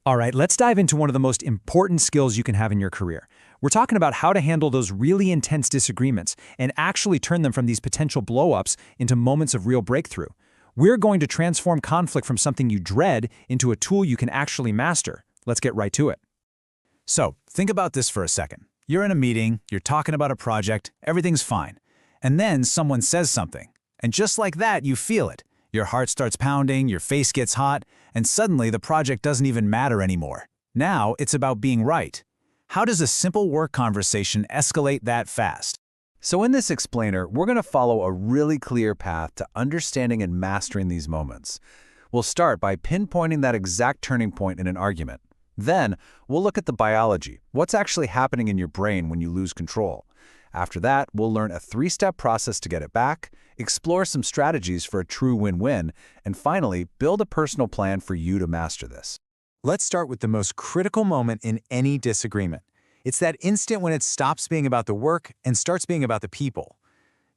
All right, let's dive into one of the most important skills you can have in your career. We're talking about how to handle those really intense disagreements and actually turn them from these potential blow-ups into moments of real breakthrough. We're going to transform conflict from something you dread into a tool you can actually master. Let's get right to it. So, think about this for a second. You're in a meeting, you're talking about a project, everything's fine. And then someone says something. And just like that, you feel it. Your heart starts pounding, your face gets hot, and suddenly the project doesn't even matter anymore. Now it's about being right. How does a simple work conversation escalate that fast? So in this explainer, we're going to follow a really clear path to understanding and mastering these moments. We'll start by pinpointing that exact turning point in an argument. Then, we'll look at the biology, what's actually happening in your brain when you lose control. After that, we'll learn a 3-step process to get it back, explore some strategies for a true win-win, and finally, build a personal plan for you to master this. Let's start with the most critical moment in any disagreement. It's that instant when it stops being about the work and starts being about the people.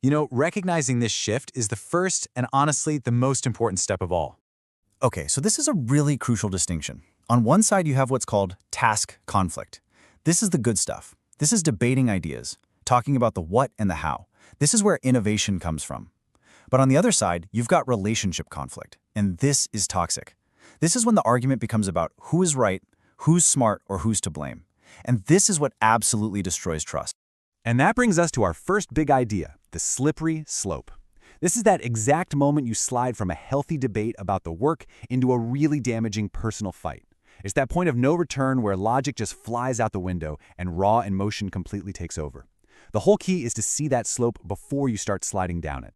You know, recognizing this shift is the first and honestly the most important step of all. Okay, so this is a really crucial distinction. On one side, you have what's called task conflict. This is the good stuff. This is debating ideas, talking about the what and the how. This is where innovation comes from. But on the other side, you've got relationship conflict, and this is toxic. This is when the argument becomes about who is right, who's smart, or who's to blame. And this is what absolutely destroys trust. And that brings us to our first big idea, the slippery slope. This is that exact moment you slide from a healthy debate about the work into a really damaging personal fight. It's that point of no return where logic just flies out the window and raw emotion completely takes over. The whole key is to see that slope before you start sliding down it.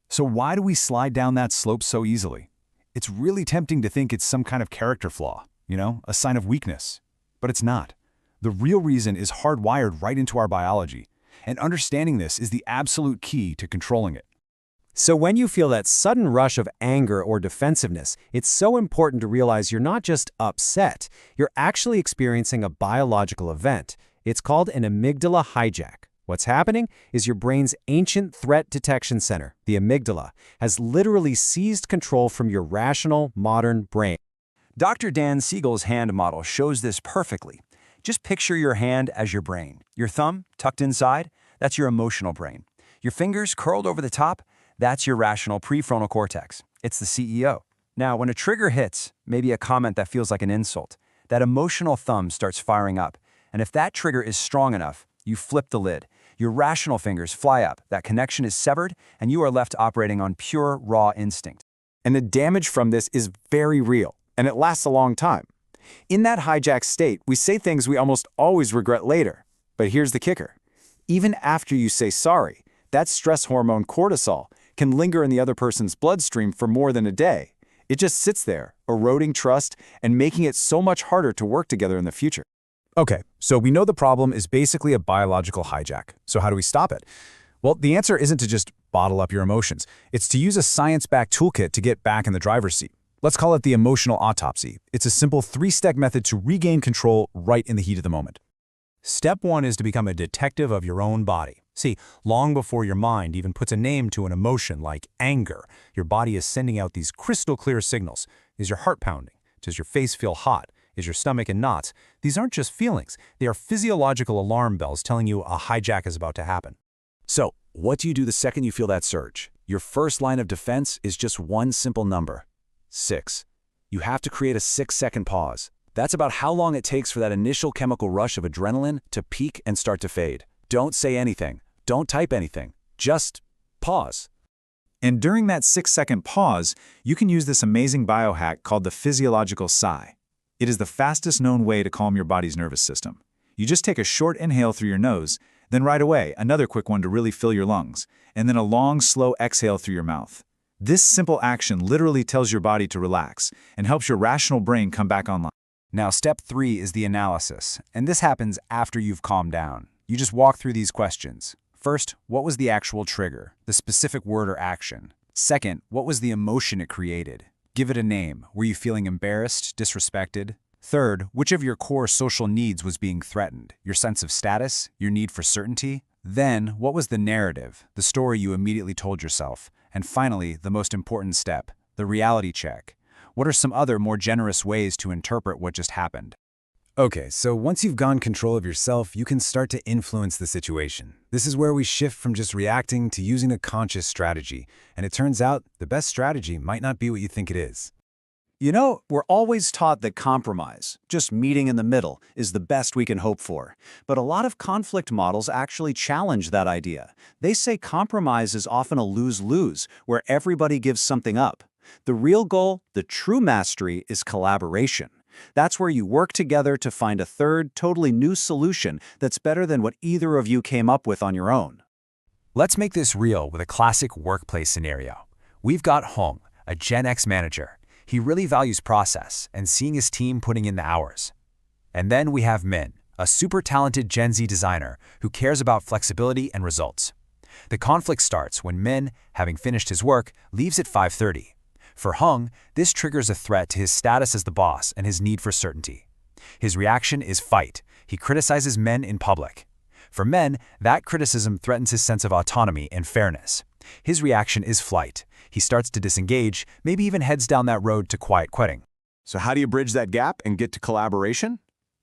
So why do we slide down that slope so easily? It's really tempting to think it's some kind of character flaw, a sign of weakness. But it's not. The real reason is hardwired right into our biology, and understanding this is the absolute key to controlling it. So when you feel that sudden rush of anger or defensiveness, it's so important to realize you're not just upset, you're actually experiencing a biological event. It's called an amygdala hijack. What's happening is your brain's ancient threat detection center, the amygdala, has literally seized control from your rational, modern brain. Dr. Dan Siegel's hand model shows this perfectly. Just picture your hand as your brain. Your thumb tucked inside, that's your emotional brain. Your fingers curled over the top, that's your rational prefrontal cortex. It's the CEO. Now, when a trigger hits, maybe a comment that feels like an insult, that emotional thumb starts firing up. And if that trigger is strong enough, you flip the lid. Your rational fingers fly up, that connection is severed, and you are left operating on pure, raw instinct. And the damage from this is very real, and it lasts a long time. In that hijacked state, we say things we almost always regret later. But here's the kicker. Even after you say sorry, that stress hormone cortisol can linger in the other person's bloodstream for more than a day. It just sits there, eroding trust and making it so much harder to work together in the future. Okay, so we know the problem is basically a biological hijack. So how do we stop it? Well, the answer isn't to just bottle up your emotions. It's to use a science-backed toolkit to get back in the driver's seat. Let's call it the emotional autopsy. It's a simple 3-step method to regain control right in the heat of the moment. Step 1 is to become a detective of your own body. See, long before your mind even puts a name to an emotion like anger, your body is sending out these crystal clear signals. Is your heart pounding? Does your face feel hot? Is your stomach in knots? These aren't just feelings. They are physiological alarm bells telling you a hijack is about to happen. So, what do you do the second you feel that surge? Your first line of defense is just one simple number: 6. You have to create a 6-second pause. That's about how long it takes for that initial chemical rush of adrenaline to peak and start to fade. Don't say anything. Don't type anything. Just pause. And during that 6-second pause, you can use this amazing biohack called the Physiological Sigh. It is the fastest known way to calm your body's nervous system. You just take a short inhale through your nose, then right away, another quick one to really fill your lungs, and then a long, slow exhale through your mouth. This simple action literally tells your body to relax and helps your rational brain come back online. Now, step 3 is the analysis, and this happens after you've calmed down. You just walk through these questions. First, what was the actual trigger, the specific word or action? Second, what was the emotion it created? Give it a name. Were you feeling embarrassed, disrespected? Third, which of your core social needs was being threatened? Your sense of status? Your need for certainty? Then, what was the narrative, the story you immediately told yourself? And finally, the most important step, the reality check. What are some other, more generous ways to interpret what just happened? Okay, so once you've gone control of yourself, you can start to influence the situation. This is where we shift from just reacting to using a conscious strategy. And it turns out the best strategy might not be what you think it is. You know, we're always taught that compromise, just meeting in the middle, is the best we can hope for. But a lot of conflict models actually challenge that idea. They say compromise is often a lose-lose, where everybody gives something up. The real goal, the true mastery, is collaboration. That's where you work together to find a third, totally new solution that's better than what either of you came up with on your own. Let's make this real with a classic workplace scenario. We've got Hong, a Gen X manager. He really values process and seeing his team putting in the hours. And then we have Min, a super talented Gen Z designer who cares about flexibility and results. The conflict starts when Min, having finished his work, leaves at 5:30. For Hung, this triggers a threat to his status as the boss and his need for certainty. His reaction is fight. He criticizes Men in public. For Men, that criticism threatens his sense of autonomy and fairness. His reaction is flight. He starts to disengage, maybe even heads down that road to quiet quitting. So how do you bridge that gap and get to collaboration?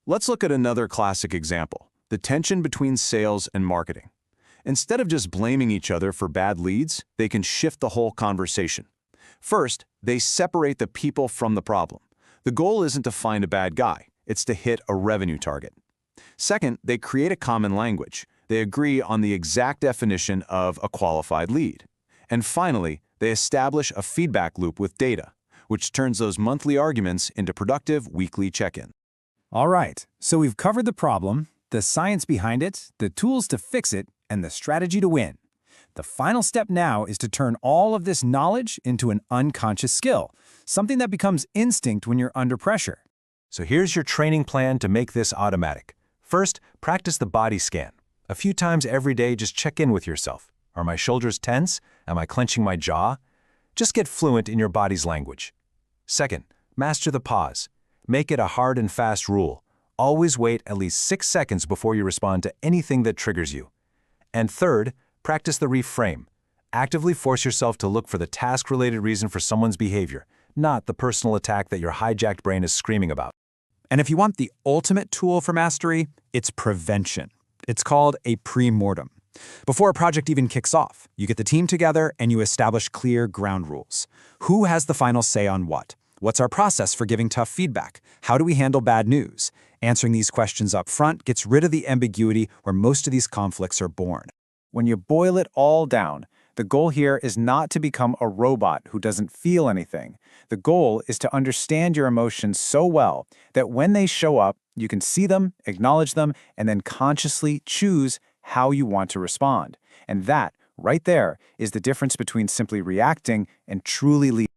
Let's look at another classic example, the tension between sales and marketing. Instead of just blaming each other for bad leads, they can shift the whole conversation. First, they separate the people from the problem. The goal isn't to find a bad guy, it's to hit a revenue target. Second, they create a common language. They agree on the exact definition of a qualified lead. And finally, they establish a feedback loop with data, which turns those monthly arguments into productive weekly check-in. All right, so we've covered the problem, the science behind it, the tools to fix it, and the strategy to win. The final step now is to turn all of this knowledge into an unconscious skill, something that becomes instinct when you're under pressure. So here's your training plan to make this automatic. First, practice the body scan. A few times every day, just check in with yourself. Are my shoulders tense? Am I clenching my jaw? Just get fluent in your body's language. Second, master the pause. Make it a hard and fast rule. Always wait at least 6 seconds before you respond to anything that triggers you. And third, practice the reframe. Actively force yourself to look for the task-related reason for someone's behavior, not the personal attack that your hijacked brain is screaming about. And if you want the ultimate tool for mastery, it's prevention. It's called a pre-mortem. Before a project even kicks off, you get the team together and you establish clear ground rules. Who has the final say on what? What's our process for giving tough feedback? How do we handle bad news? Answering these questions up front gets rid of the ambiguity where most of these conflicts are born. When you boil it all down, the goal here is not to become a robot who doesn't feel anything. The goal is to understand your emotions so well that when they show up, you can see them, acknowledge them, and then consciously choose how you want to respond. And that, right there, is the difference between simply reacting and truly leading.